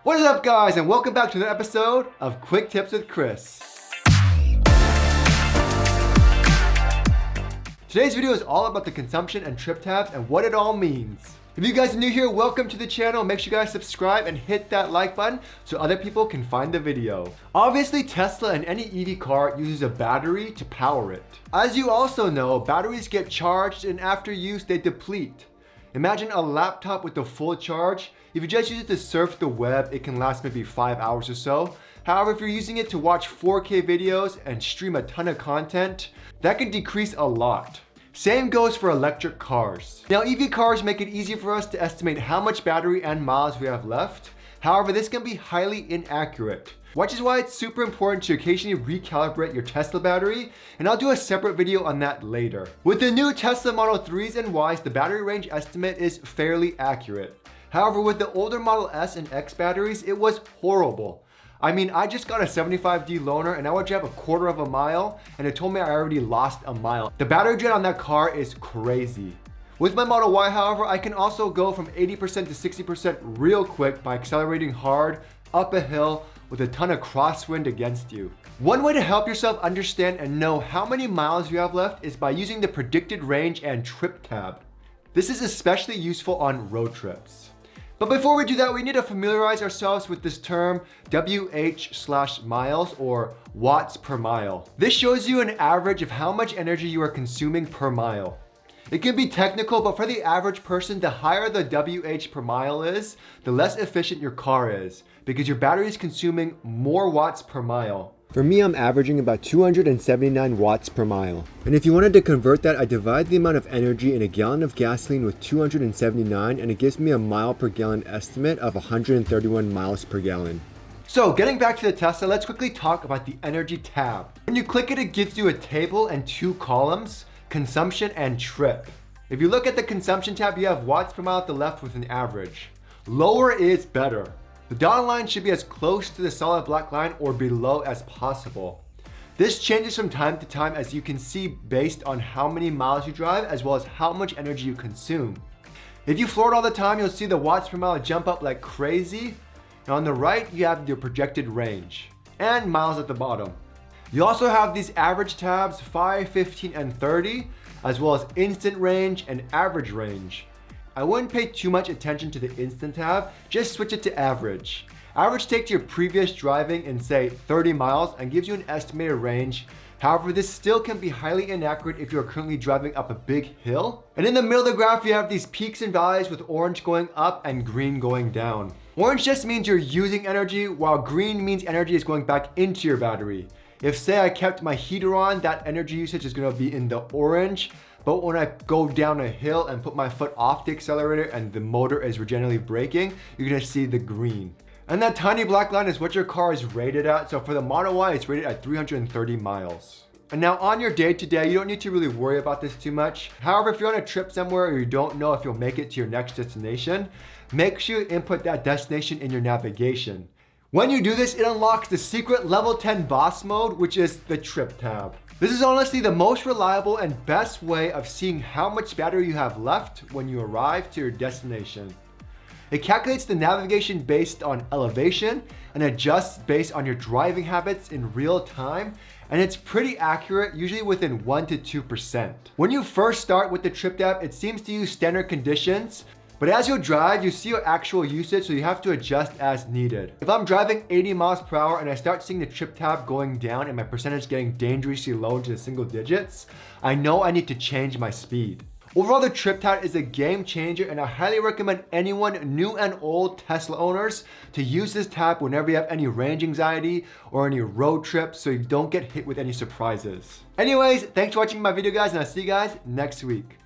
What is up, guys, and welcome back to another episode of Quick Tips with Chris. Today's video is all about the consumption and trip tabs and what it all means. If you guys are new here, welcome to the channel. Make sure you guys subscribe and hit that like button so other people can find the video. Obviously, Tesla and any EV car uses a battery to power it. As you also know, batteries get charged and after use they deplete. Imagine a laptop with a full charge. If you just use it to surf the web, it can last maybe 5 hours or so. However, if you're using it to watch 4K videos and stream a ton of content, that can decrease a lot. Same goes for electric cars. Now, EV cars make it easy for us to estimate how much battery and miles we have left. However, this can be highly inaccurate, which is why it's super important to occasionally recalibrate your Tesla battery, and I'll do a separate video on that later. With the new Tesla Model 3s and Ys, the battery range estimate is fairly accurate. However, with the older Model S and X batteries, it was horrible. I mean, I just got a 75D loaner and I would drive a quarter of a mile and it told me I already lost a mile. The battery drain on that car is crazy. With my Model Y, however, I can also go from 80% to 60% real quick by accelerating hard up a hill with a ton of crosswind against you. One way to help yourself understand and know how many miles you have left is by using the predicted range and trip tab. This is especially useful on road trips. But before we do that, we need to familiarize ourselves with this term WH/miles or watts per mile. This shows you an average of how much energy you are consuming per mile. It can be technical, but for the average person, the higher the WH per mile is, the less efficient your car is, because your battery is consuming more watts per mile. For me, I'm averaging about 279 watts per mile. And if you wanted to convert that, I divide the amount of energy in a gallon of gasoline with 279, and it gives me a mile per gallon estimate of 131 miles per gallon. So getting back to the Tesla, let's quickly talk about the energy tab. When you click it, it gives you a table and two columns, consumption and trip. If you look at the consumption tab, you have watts per mile at the left with an average. Lower is better. The dotted line should be as close to the solid black line or below as possible. This changes from time to time, as you can see, based on how many miles you drive as well as how much energy you consume. If you floor it all the time, you'll see the watts per mile jump up like crazy. And on the right, you have your projected range and miles at the bottom. You also have these average tabs, 5, 15, and 30, as well as instant range and average range. I wouldn't pay too much attention to the instant tab, just switch it to average. Average takes your previous driving in say 30 miles and gives you an estimated range. However, this still can be highly inaccurate if you are currently driving up a big hill. And in the middle of the graph, you have these peaks and valleys with orange going up and green going down. Orange just means you're using energy, while green means energy is going back into your battery. If say I kept my heater on, that energy usage is gonna be in the orange. But when I go down a hill and put my foot off the accelerator and the motor is generally braking, you're gonna see the green. And that tiny black line is what your car is rated at. So for the Model Y, it's rated at 330 miles. And now on your day-to-day, you don't need to really worry about this too much. However, if you're on a trip somewhere or you don't know if you'll make it to your next destination, make sure you input that destination in your navigation. When you do this, it unlocks the secret level 10 boss mode, which is the trip tab. This is honestly the most reliable and best way of seeing how much battery you have left when you arrive to your destination. It calculates the navigation based on elevation and adjusts based on your driving habits in real time, and it's pretty accurate, usually within 1 to 2%. When you first start with the trip tab, it seems to use standard conditions, but as you drive, you see your actual usage, so you have to adjust as needed. If I'm driving 80 miles per hour and I start seeing the trip tab going down and my percentage getting dangerously low into the single digits, I know I need to change my speed. Overall, the trip tab is a game changer, and I highly recommend anyone, new and old Tesla owners, to use this tab whenever you have any range anxiety or any road trips so you don't get hit with any surprises. Anyways, thanks for watching my video, guys, and I'll see you guys next week.